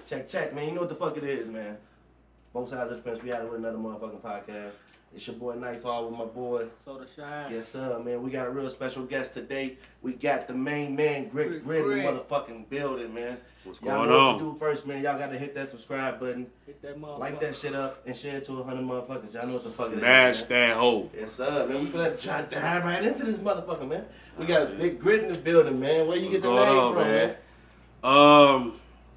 Check, man. You know what the fuck it is, man. Both sides of the fence. We out with another motherfucking podcast. It's your boy Nightfall with my boy Sota Shine. Yes, sir, man. We got a real special guest today. We got the main man, Gritt in the motherfucking building, man. What's y'all going know on? what to do first, man. Y'all got to hit that subscribe button. Hit that motherfucker. Like that shit up and share it to 100 motherfuckers. Y'all know what the fuck it is. Smash that hole. Yes, sir, man. We finna try to dive right into this motherfucker, man. We got a big Gritt in the building, man. Where you get the name from, man?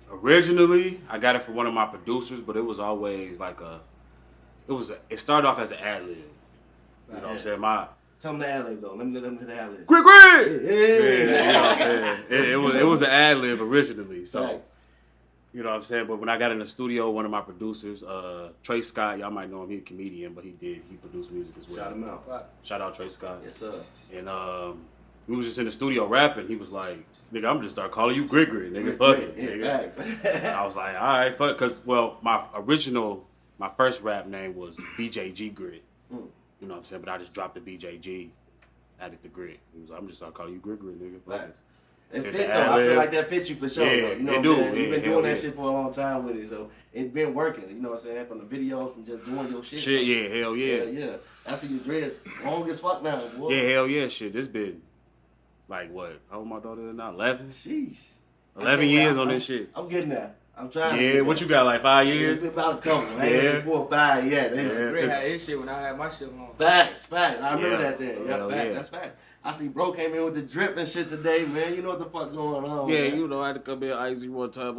Originally, I got it from one of my producers, but it was always like it started off as an ad lib. You know what I'm saying? Tell them the ad lib though. Let me to the ad lib. Gritt! Yeah. You know what I'm saying? It was an ad lib originally. So, Thanks. you know what I'm saying? But when I got in the studio, one of my producers, Trey Scott, y'all might know him, he's a comedian, but he produced music as well. Shout him out. Right. Shout out Trey Scott. Yes, sir. And we was just in the studio rapping. He was like, nigga, I'm just start calling you Gritt, nigga. Fuck it. Yeah, Nigga. I was like, all right, fuck. Because, well, my first rap name was BJG Gritt. You know what I'm saying? But I just dropped the BJG, added the Gritt. He was like, I'm just start calling you Gritt, nigga. Fuck it. It fit though. I feel like that fits you for sure. Yeah, though. You know it what do. I'm saying? You've been doing that Yeah. shit for a long time with it, so it's been working. You know what I'm saying? From the videos, from just doing your shit. Shit, yeah, hell yeah. Yeah. I see your dress long as fuck now, boy. Yeah, hell yeah, shit. This been, like, what? How old my daughter is now? 11? Sheesh. 11 years on this shit. I'm getting that. I'm trying to Yeah, get what that. you got, like 5 years? It's about a couple. I Yeah. ain't 4 or 5 yet. Yeah. Gritt had his shit when I had my shit on. Facts. I remember Yeah. that then. Yeah, Hell fact. yeah. That's fact. I see bro came in with the drip and shit today, man. You know what the fuck going on, Yeah, man. you know, I had to come here icy one time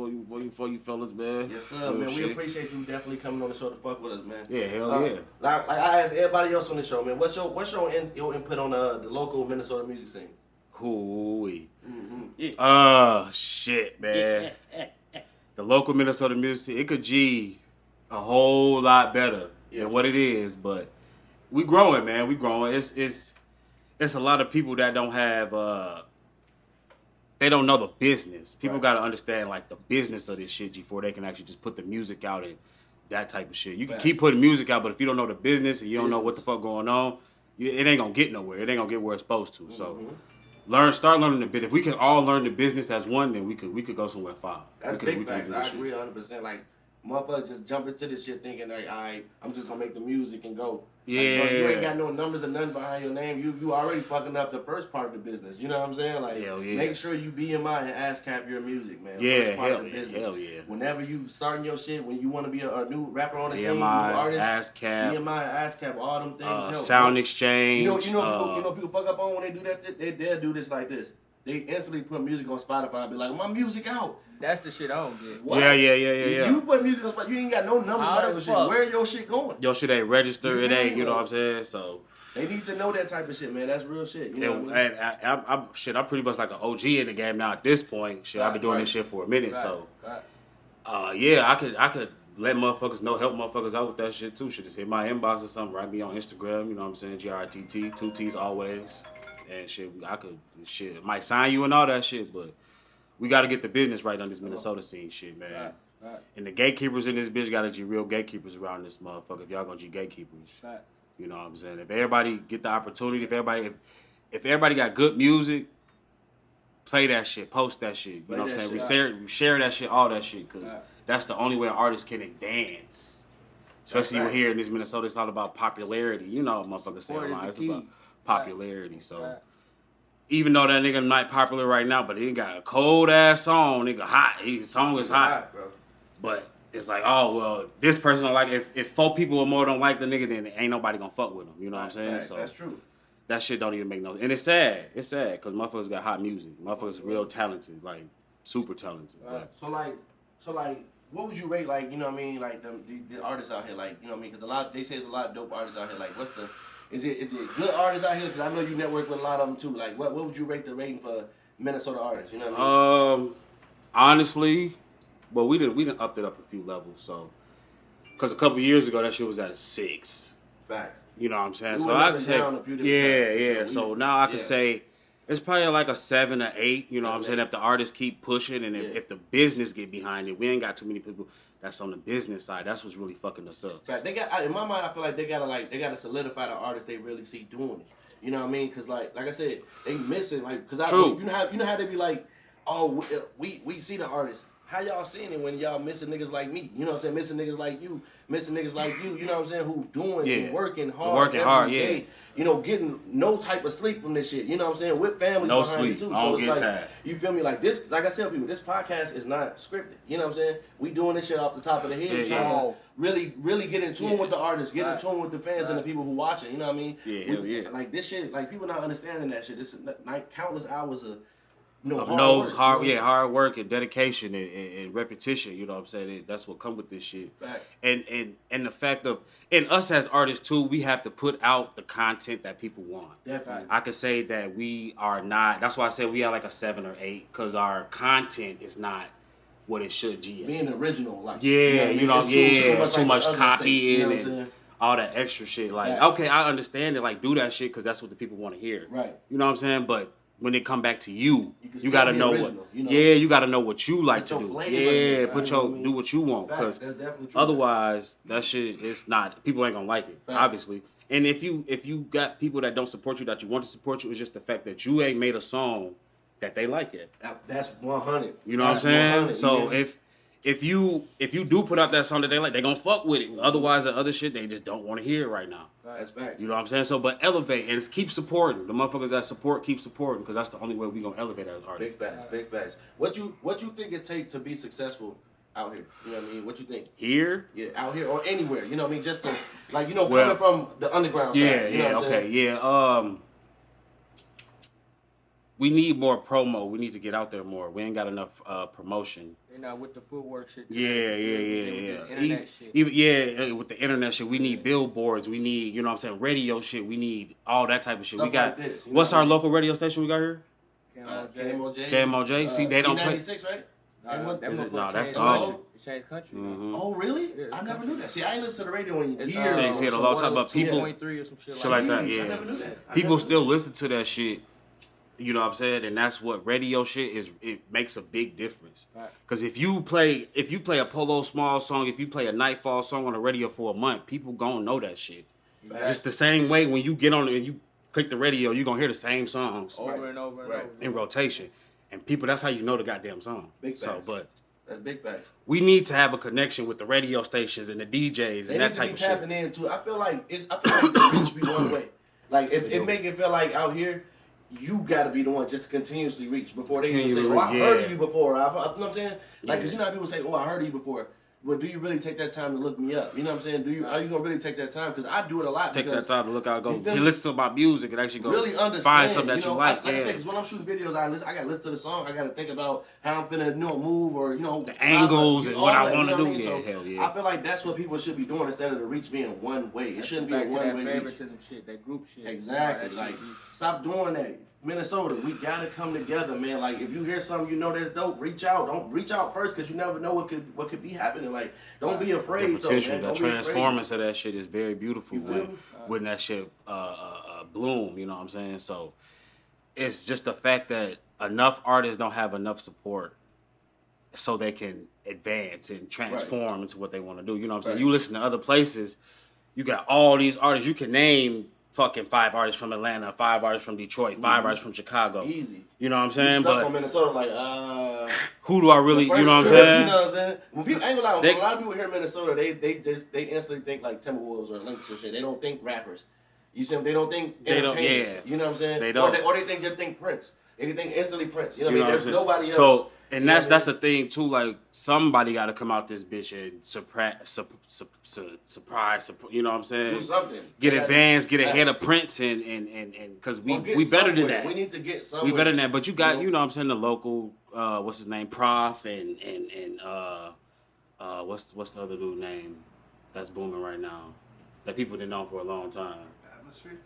for you fellas, man. Yes, sir, Real man. shit. We appreciate you definitely coming on the show to fuck with us, man. Yeah, hell yeah. Like I asked everybody else on the show, man. What's your input on the local Minnesota music scene? Hooey. Mm-hmm. Shit, man. The local Minnesota music, it could G a whole lot better than what it is, but we growing, man. We growing. It's a lot of people that don't have they don't know the business. People got to understand like the business of this shit before they can actually just put the music out and that type of shit. You can keep putting music out, but if you don't know the business and you don't know what the fuck going on, it ain't gonna get nowhere. It ain't gonna get where it's supposed to. So start learning the bit. If we can all learn the business as one, then we could go somewhere far. That's big facts. I agree 100%. Like motherfuckers just jump into this shit thinking like, alright, I'm just gonna make the music and go. Yeah. Like, bro, you ain't got no numbers or nothing behind your name. You already fucking up the first part of the business. You know what I'm saying? Like, Hell yeah. make sure you BMI and ASCAP your music, man. Yeah, First part hell of the yeah, business. hell yeah. Whenever you starting your shit, when you want to be a new rapper on the scene, new BMI, artist, ASCAP, BMI, ASCAP, all them things. help, Sound bro. Exchange. You know people fuck up on when they do that. They'll do this like this. They instantly put music on Spotify and be like, my music out. That's the shit I don't get. What? Yeah. You put music on Spotify, you ain't got no numbers How behind the your shit. fuck? Where your shit going? Your shit ain't registered. It ain't, you know what I'm saying? So. They need to know that type of shit, man. That's real shit. You know what I mean? And I'm pretty much like an OG in the game now at this point. Shit, I've been doing this shit for a minute, so. Yeah, I could let motherfuckers know, help motherfuckers out with that shit too. Should just hit my inbox or something, write me on Instagram, you know what I'm saying? GRTT, 2 T's always. And shit, might sign you and all that shit, but we got to get the business right on this Minnesota scene shit, man. Right. And the gatekeepers in this bitch got to be real gatekeepers around this motherfucker if y'all gonna be gatekeepers. Right. You know what I'm saying? If everybody get the opportunity, if everybody got good music, play that shit, post that shit. You know what I'm saying? Share that shit, all that shit, because that's the only way an artist can advance. Especially when here in this Minnesota, it's all about popularity. You know what motherfuckers say online. It's about popularity. So even though that nigga not popular right now, but he got a cold ass song, nigga hot. His song is hot. Bro. But it's like, oh, well, this person don't like it. If 4 people or more don't like the nigga, then ain't nobody gonna fuck with him. You know what I'm saying? So that's true. that shit don't even make no. And it's sad. It's sad because motherfuckers got hot music. Motherfuckers real talented, like super talented. But So like, what would you rate, like, you know what I mean, like the artists out here, like, you know what I mean, because they say there's a lot of dope artists out here. Like, is it good artists out here? Because I know you network with a lot of them too. Like, what would you rate the rating for Minnesota artists? You know what I mean? Honestly, well, we didn't upped it up a few levels. So, because a couple years ago that shit was at a 6. Facts. You know what I'm saying? We So went I up can and say, down a few different times. So now I can say it's probably like a 7 or 8. You know what I'm saying? If the artists keep pushing and if the business get behind it, we ain't got too many people that's on the business side. That's what's really fucking us up. Fact. They got, in my mind, I feel like they gotta solidify the artists they really see doing it. You know what I mean? Because like I said, they missing like because you know how they be like, oh, we see the artist. how y'all seeing it when y'all missing niggas like me? You know what I'm saying? Missing niggas like you, you know what I'm saying? Who doing and working hard every day. You know, getting no type of sleep from this shit. You know what I'm saying? With families no behind sleep. you too. I don't So it's get like, tired. you feel me? Like this, like I tell people, this podcast is not scripted. You know what I'm saying? We doing this shit off the top of the head, trying to really get in tune with the artists, get in tune with the fans and the people who watching. You know what I mean? Yeah, Like this shit, like people not understanding that shit. This is like countless hours of hard work and dedication and repetition. You know what I'm saying? That's what come with this shit. Facts. And the fact of, and us as artists too, we have to put out the content that people want. Definitely. I could say that we are not. That's why I said we are like a 7 or 8 because our content is not what it should be. Being original, like too much copying things, and all that extra shit. Like, okay, I understand it. Like, do that shit because that's what the people want to hear. Right. You know what I'm saying? But when it come back to you you gotta know original, what. You gotta know what you like to do. Flavor, do what you want. Because otherwise, that shit is not. People ain't gonna like it. Facts. Obviously. And if you got people that don't support you, that you want to support you, it's just the fact that you ain't made a song that they like it. That's 100. You know what I'm saying? So if you do put out that song that they like, they gonna fuck with it. Otherwise, the other shit they just don't want to hear it right now. That's facts. You know what I'm saying? So, but elevate and keep supporting the motherfuckers that support. Keep supporting because that's the only way we gonna elevate as artists. Big facts. What you think it take to be successful out here? You know what I mean? What you think? Here? Yeah, out here or anywhere. You know what I mean? Just to coming from the underground side. You know what I'm saying? We need more promo. We need to get out there more. We ain't got enough promotion. You know, with the footwork shit. Yeah. Internet shit. Even with the internet shit, we need billboards. We need, you know what I'm saying, radio shit. We need all that type of shit. Stuff we got. like this, what's our local radio station we got here? KMOJ. KMOJ. See, they don't play. 96, right? That's gone. It changed country. Mm-hmm. Oh, really? Yeah, I never knew that. See, I ain't listened to the radio in years. See it a long time, but people, 2.3 or some shit like that. Yeah. I never knew that. People still listen to that shit. You know what I'm saying? And that's what radio shit is. It makes a big difference. Because if you play a Polo Small song, if you play a Nightfall song on the radio for a month, people gonna know that shit. Just the same way when you get on it and you click the radio, you gonna hear the same songs over and over in rotation. And people, that's how you know the goddamn song. Big facts. So, but that's big facts. we need to have a connection with the radio stations and the DJs and that type of shit. Tapping into. I feel like the reach be one way. Like it make it feel like out here, you gotta be the one just continuously reach before they even say, "Oh, I heard of you before." You know what I'm saying? Like, cause you know how people say, "Oh, I heard of you before." But do you really take that time to look me up? You know what I'm saying? Are you gonna really take that time? Because I do it a lot. Take that time to look out, go listen to my music, and actually go really understand, find something that you like. Like I said, because when I'm shooting videos, I gotta listen to the song. I gotta think about how I'm finna move or the angles and what I want to do. I mean? Yeah, hell yeah. I feel like that's what people should be doing instead of the reach being one way. It shouldn't be a one way favoritism shit, that group shit. Exactly. Like, stop doing that. Minnesota, we gotta come together, man. Like, if you hear something you know that's dope, reach out. Don't reach out first because you never know what could be happening. Like, don't be afraid. The potential, the transformance of that shit is very beautiful when that shit bloom. You know what I'm saying? So it's just the fact that enough artists don't have enough support so they can advance and transform into what they want to do. You know what I'm saying? You listen to other places, you got all these artists. You can name fucking 5 artists from Atlanta, 5 artists from Detroit, 5 artists from Chicago. Easy. You know what I'm saying? But from Minnesota, like, who do I really? You know what I'm saying? You know what I'm saying? When people, I ain't gonna lie, when a lot of people hear Minnesota, they instantly think like Timberwolves or Lynx or shit. They don't think rappers. You see them? They don't think entertainers. You know what I'm saying? They don't. Or they think Prince. They think instantly Prince. You know what I mean? There's nobody else. So, and that's the thing too. Like, somebody got to come out this bitch and surprise. You know what I'm saying? Do something. Get advanced. Get ahead of Prince and because we better than that. We need to get somewhere. We better than that. But you got you know what I'm saying, the local what's his name, Prof and what's the other dude name that's booming right now that people didn't know for a long time.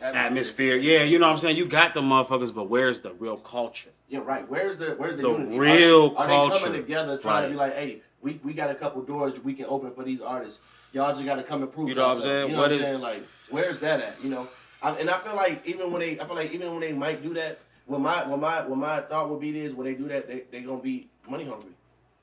Atmosphere. Yeah, you know what I'm saying? You got the motherfuckers, but where's the real culture? Yeah, right. Where's the unity? Real culture? Are they coming together trying to be like, hey, we got a couple doors we can open for these artists. Y'all just got to come and prove yourself. You know what I'm saying? You know what I'm saying? Like, where's that at? You know? I feel like even when they might do that, what my thought would be is when they do that, they gonna be money hungry.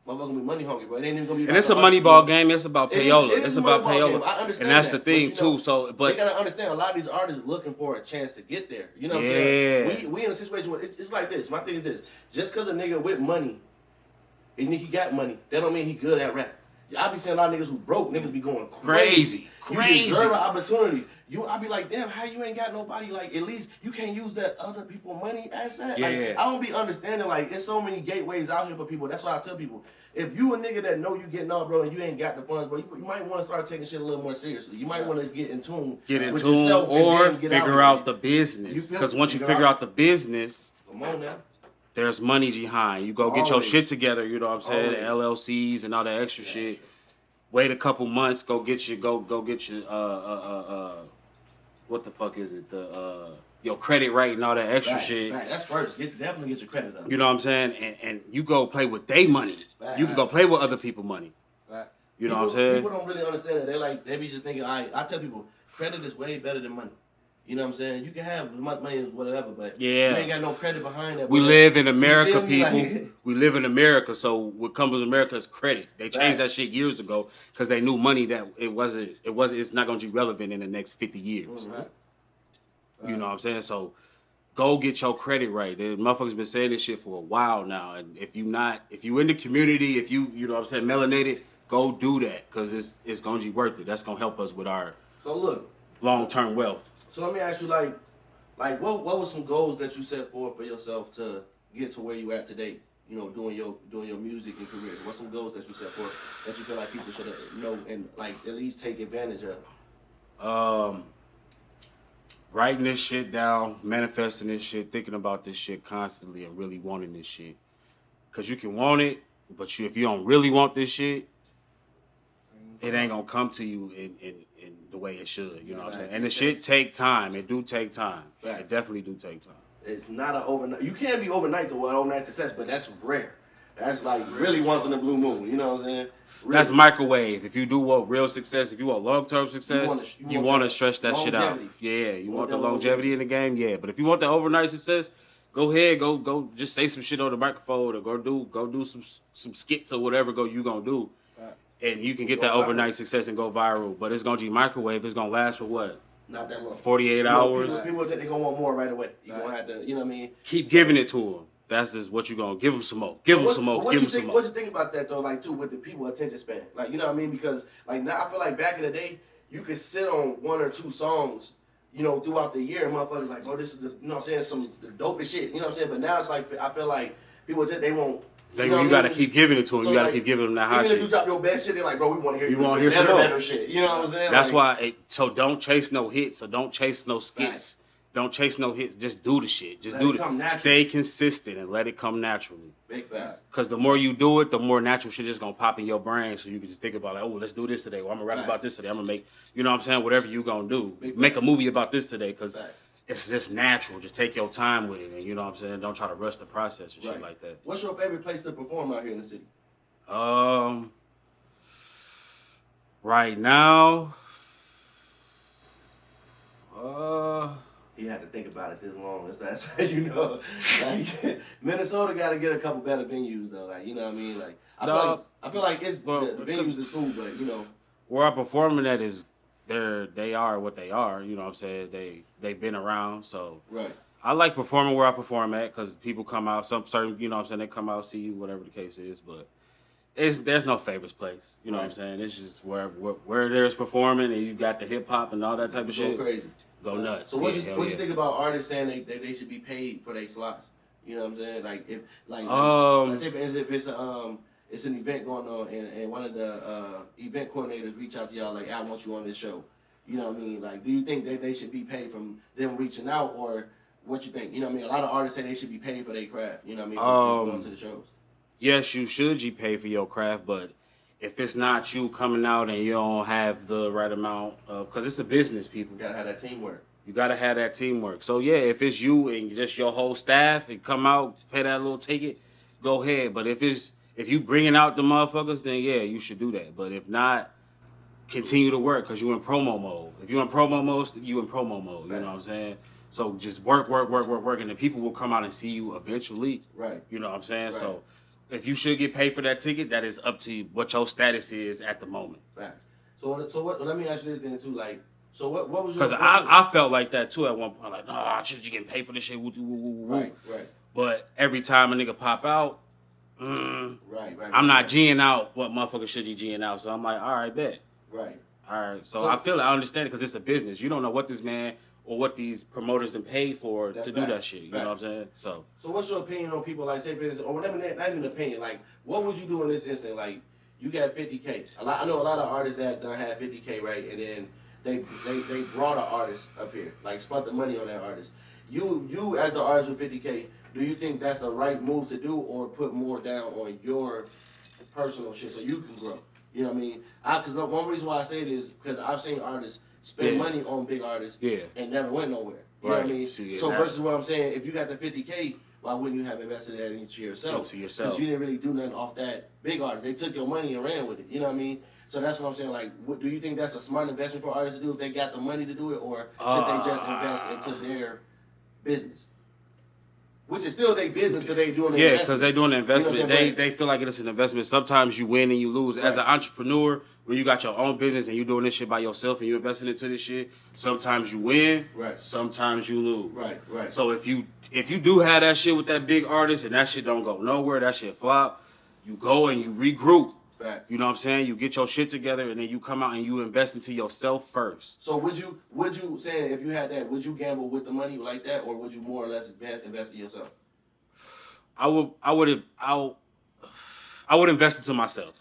Motherfuckers gonna be money hungry, but it ain't even gonna be. And it's a money ball game. It's about payola. It's about payola. I understand, and that's that, the thing too. So, but they gotta understand a lot of these artists looking for a chance to get there. You know what I'm saying? We in a situation where it's like this. My thing is this: just because a nigga with money and he got money. That don't mean he good at rap. I be seeing a lot of niggas who broke, niggas be going Crazy. You deserve an opportunity. I be like, damn, how you ain't got nobody, like, at least you can't use that other people money asset? Yeah. Like, I don't be understanding, like, there's so many gateways out here for people. That's why I tell people, if you a nigga that know you getting out, bro, and you ain't got the funds, bro, you might want to start taking shit a little more seriously. You might want to get in tune with yourself or and then get figure out out the business. You Because once you figure figure out- out the business, Come on now. there's money behind. You go get your Always. shit together, you know what I'm saying? Always. LLCs and all that extra shit. Wait a couple months, go get your what the fuck is it? Your credit right and all that extra shit. Right. That's first. Definitely get your credit up. You know what I'm saying? And you go play with they money. You can go play with other people money. Right. You know what I'm saying? People don't really understand that. They be just thinking, I tell people, credit is way better than money. You know what I'm saying? You can have as much money as whatever, but you ain't got no credit behind that. We live in America, feel me? people. Like- We live in America, so what comes with America is credit. They changed that shit years ago because they knew money that it's not going to be relevant in the next 50 years. Mhm. You know what I'm saying? So go get your credit right. The motherfuckers been saying this shit for a while now, and if you in the community, if you know what I'm saying, melanated, go do that because it's going to be worth it. That's going to help us with our So look, long-term wealth. so let me ask you, like what were some goals that you set for yourself to get to where you at today? You know, doing your music and career. What's some goals that you set for that you feel like people should know and like at least take advantage of? Writing this shit down, manifesting this shit, thinking about this shit constantly, and really wanting this shit. Cause you can want it, but if you don't really want this shit, it ain't gonna come to you in the way it should. You know what I'm saying? And the shit take time. It do take time. Right. It definitely do take time. It's not an overnight. You can't be overnight though, overnight success, but that's rare. That's like really once in a blue moon. You know what I'm saying? Really. That's microwave. If you do want real success, if you want long-term success, you want to stretch that shit out. longevity. Yeah, you want the longevity in the game. Yeah, but if you want the overnight success, go ahead, go, just say some shit on the microphone or go do some skits or whatever you gonna do, and you can get that overnight success and go viral. But it's gonna be microwave. It's gonna last for what? Not that long. 48 hours. People think they're gonna want more right away. You're gonna have to, you know what I mean? Keep giving it to them. That's just what you're gonna give them some more. Give them some more. Give them some more. What you think about that though? Like too, with the people attention span, like you know what I mean? Because like now, I feel like back in the day, you could sit on one or two songs, you know, throughout the year, and motherfuckers like, bro, this is the, you know what I'm saying, the dopest shit. You know what I'm saying? But now it's like I feel like people they won't. You gotta keep giving it to them. So you gotta like, keep giving them that hot even shit. if you drop your best shit, they're like, bro, we want to hear You wanna hear some better more. shit. You know what I'm saying? That's like, why. So don't chase no hits or don't chase no skits. Right. Don't chase no hits. Just do the shit. Just Let do it come it. naturally. Stay consistent and let it come naturally. Big facts. Because the more you do it, the more natural shit is gonna pop in your brain. So you can just think about like, oh, let's do this today. Or I'm gonna rap Facts. about this today. I'm gonna make, you know what I'm saying, whatever you gonna do. Big Make a facts. movie about this today. Because Facts. it's just natural. Just take your time with it, and you know what I'm saying. Don't try to rush the process and shit Right. like that. What's your favorite place to perform out here in the city? Right now, He had to think about it this long. That's how you know. Like Minnesota got to get a couple better venues though. Like you know what I mean. Like I feel like it's well, the venues is cool, but you know. where I'm performing at is they are what they are. You know what I'm saying? They've been around, so Right. I like performing where I perform at because people come out. Some certain, you know what I'm saying, they come out, see you, whatever the case is. But there's no favorites place. You know what I'm saying? It's just where there's performing and you got the hip hop and all that type of shit. Go crazy. Go nuts. So what Yeah, you think about artists saying they should be paid for their slots? You know what I'm saying? Like if let's say for instance if it's an event going on and one of the event coordinators reach out to y'all like, I want you on this show. You know what I mean? Like, do you think that they should be paid from them reaching out, or what you think? You know what I mean? A lot of artists say they should be paid for their craft. You know what I mean? For just going to the shows. Yes, you should pay for your craft, but if it's not you coming out and you don't have the right amount of, because it's a business, people. You gotta have that teamwork. You gotta have that teamwork. So yeah, if it's you and just your whole staff and come out, pay that little ticket, go ahead. But if you bringing out the motherfuckers, then yeah, you should do that. But if not, continue to work because you in promo mode. If you in promo mode, you in promo mode. You know what I'm saying? So just work, and the people will come out and see you eventually. Right. You know what I'm saying? Right. So if you should get paid for that ticket, that is up to you, what your status is at the moment. Facts. So what? Let me ask you this then too. Like, so what was your? Because I felt like that too at one point. Like, no, I should you getting paid for this shit. Woo, woo, woo, woo. Right. But every time a nigga pop out, Right. I'm not G'ing out what motherfuckers should be G'ing out. So I'm like, all right, bet. Right. All right. So I understand it because it's a business. You don't know what this man or what these promoters done paid for to do that shit. You know what I'm saying? So what's your opinion on people like, say for instance, or whatever, not even opinion, like what would you do in this instant? Like you got 50K. I know a lot of artists that done have 50K, right? And then they brought an artist up here, like spent the money on that artist. You as the artist with 50K, do you think that's the right move to do, or put more down on your personal shit so you can grow? You know what I mean? Because one reason why I say it is because I've seen artists spend money on big artists and never went nowhere. You know what I mean? So versus what I'm saying, if you got the 50K, why wouldn't you have invested that into yourself? Because you didn't really do nothing off that big artist. They took your money and ran with it. You know what I mean? So that's what I'm saying. Like, do you think that's a smart investment for artists to do if they got the money to do it, or should they just invest into their business? Which is still their business because they doing the investment. because they're doing the investment. You know what I'm saying? They feel like it's an investment. Sometimes you win and you lose. As an entrepreneur, when you got your own business and you doing this shit by yourself and you investing into this shit, sometimes you win, sometimes you lose. Right. So if you do have that shit with that big artist and that shit don't go nowhere, that shit flop, you go and you regroup. Facts. You know what I'm saying? You get your shit together and then you come out and you invest into yourself first. So would you say if you had that, would you gamble with the money like that, or would you more or less invest in yourself? I would invest into myself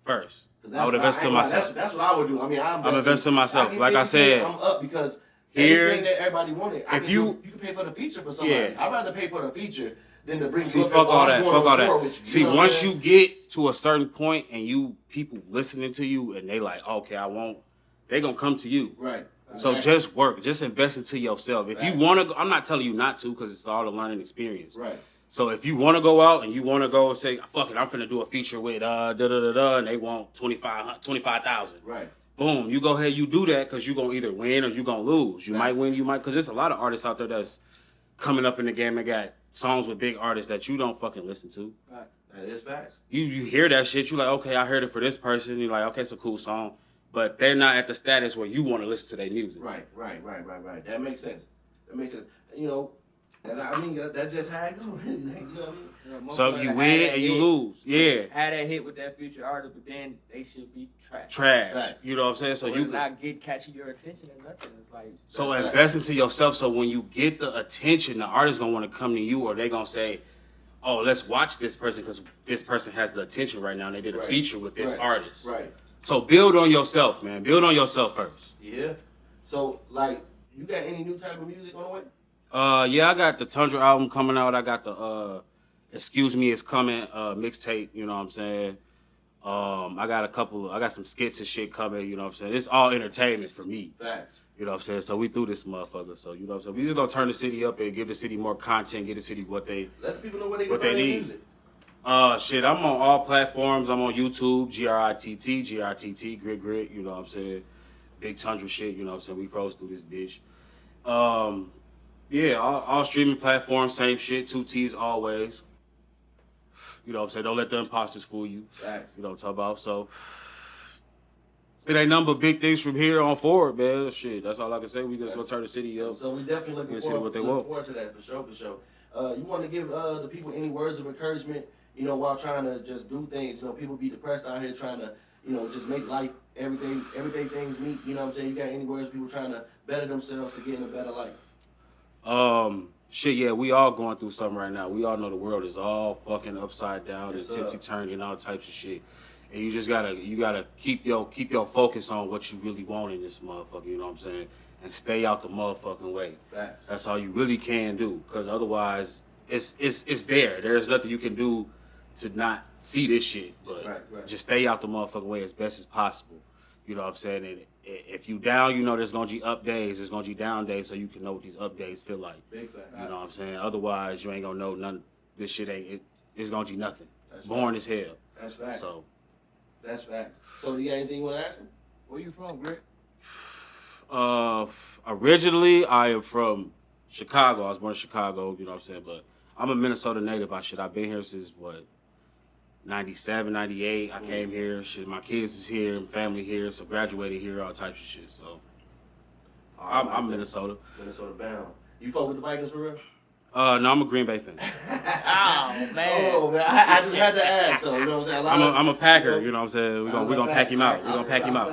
first. I would invest in myself. That's what I would do. I mean, I'm investing in myself. Like I said, I'm up because here, anything that everybody wanted. You can pay for the feature for somebody. I'd rather pay for the feature than to bring. See, fuck all that. See, once you get to a certain point and people listening to you and they like, okay, they gonna come to you. Right. So just work. Just invest into yourself. If you want to, I'm not telling you not to because it's all a learning experience. Right. So if you want to go out and you want to go and say, fuck it, I'm finna do a feature with and they want 25,000. Right. Boom, you go ahead, you do that because you're going to either win or you're going to lose. You might win, because there's a lot of artists out there that's coming up in the game and got songs with big artists that you don't fucking listen to. Right. That is facts. You hear that shit, you like, okay, I heard it for this person. You're like, okay, it's a cool song. But they're not at the status where you want to listen to their music. Right. That makes sense. You know, and I mean, that's just how it goes, really. Like, you know what I mean? So you win and you lose. Yeah. Had that hit with that future artist, but then they should be trash. Trash. You know what I'm saying? So you not catching your attention or nothing. It's like so invest into yourself. So when you get the attention, the artist gonna want to come to you, or they gonna say, "Oh, let's watch this person because this person has the attention right now." And they did a feature with this artist. Right. So build on yourself, man. Build on yourself first. Yeah. So like, you got any new type of music on the way? Yeah, I got the Tundra album coming out. I got the Excuse Me It's Coming mixtape, you know what I'm saying? I got some skits and shit coming, you know what I'm saying? It's all entertainment for me. Facts. You know what I'm saying? So we through this motherfucker. So you know what I'm saying? We just gonna turn the city up and give the city more content, give the city what they let the people know what they need. Music. Shit, I'm on all platforms. I'm on YouTube, GRITT, Gritt, you know what I'm saying? Big Tundra shit, you know what I'm saying? We froze through this bitch. Yeah, all streaming platforms, same shit, 2 T's always. You know what I'm saying? Don't let the imposters fool you. Right. You know what I'm talking about? So, it ain't nothing but big things from here on forward, man. Shit, that's all I can say. We just gonna turn the city up. So we definitely looking forward to that, for sure. You want to give the people any words of encouragement, you know, while trying to just do things. You know, people be depressed out here trying to, you know, just make life, everyday things meet. You know what I'm saying? You got any words people trying to better themselves to get in a better life? Shit, yeah, we all going through something right now. We all know the world is all fucking upside down and tipsy-turvy and all types of shit. And you just gotta keep your focus on what you really want in this motherfucker, you know what I'm saying? And stay out the motherfucking way. Facts. That's all you really can do. Cause otherwise it's there. There's nothing you can do to not see this shit. But just stay out the motherfucking way as best as possible. You know what I'm saying? And if you down, you know there's gonna be up days, there's gonna be down days, so you can know what these up days feel like. Big fact. You know what I'm saying? Otherwise, you ain't gonna know none. This shit it's gonna be nothing. That's Born fact. as hell. That's facts. So that's facts. So do you got anything you want to ask him? Where you from, Gritt? Originally, I am from Chicago. I was born in Chicago. You know what I'm saying? But I'm a Minnesota native. I've been here since 97, 98. I came here. Shit, my kids is here, family here, so graduated here, all types of shit. So I'm Minnesota. Minnesota bound. You fuck with the Vikings for real? No, I'm a Green Bay fan. Oh man. Oh man, I just had to ask. So you know what I'm saying. I'm a Packer. You know what I'm saying. We're gonna pack him out. We're gonna pack him out.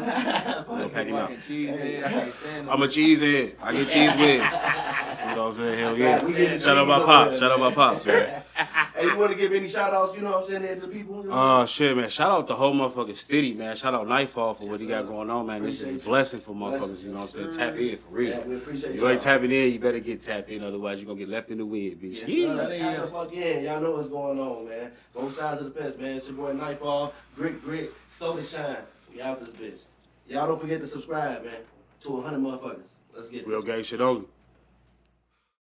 We're gonna pack him out. Cheesehead, I can't stand I'm a cheesehead. I get cheese whiz. You know what I'm saying? Hell We yeah. getting Shout out cheese my over pops. there, Shout out my man. pops, man. Hey, you want to give any shout outs? You know what I'm saying there to the people. You know? Shit, man. Shout out the whole motherfucking city, man. Shout out Nightfall for what he got going on, man. This is a Appreciate you. blessing for motherfuckers. You know what I'm saying? Tap in for real. Yeah, we appreciate You y'all. ain't tapping in, you better get tapped in. Otherwise, you're gonna get left in the wind, bitch. Yes, sir. Tap the fuck in. Y'all know what's going on, man. Both sides of the fence, man. It's your boy Nightfall, Gritt, Sota Shine. We out this bitch. Y'all don't forget to subscribe, man. To 100 motherfuckers. Let's get it. Real gay shit only.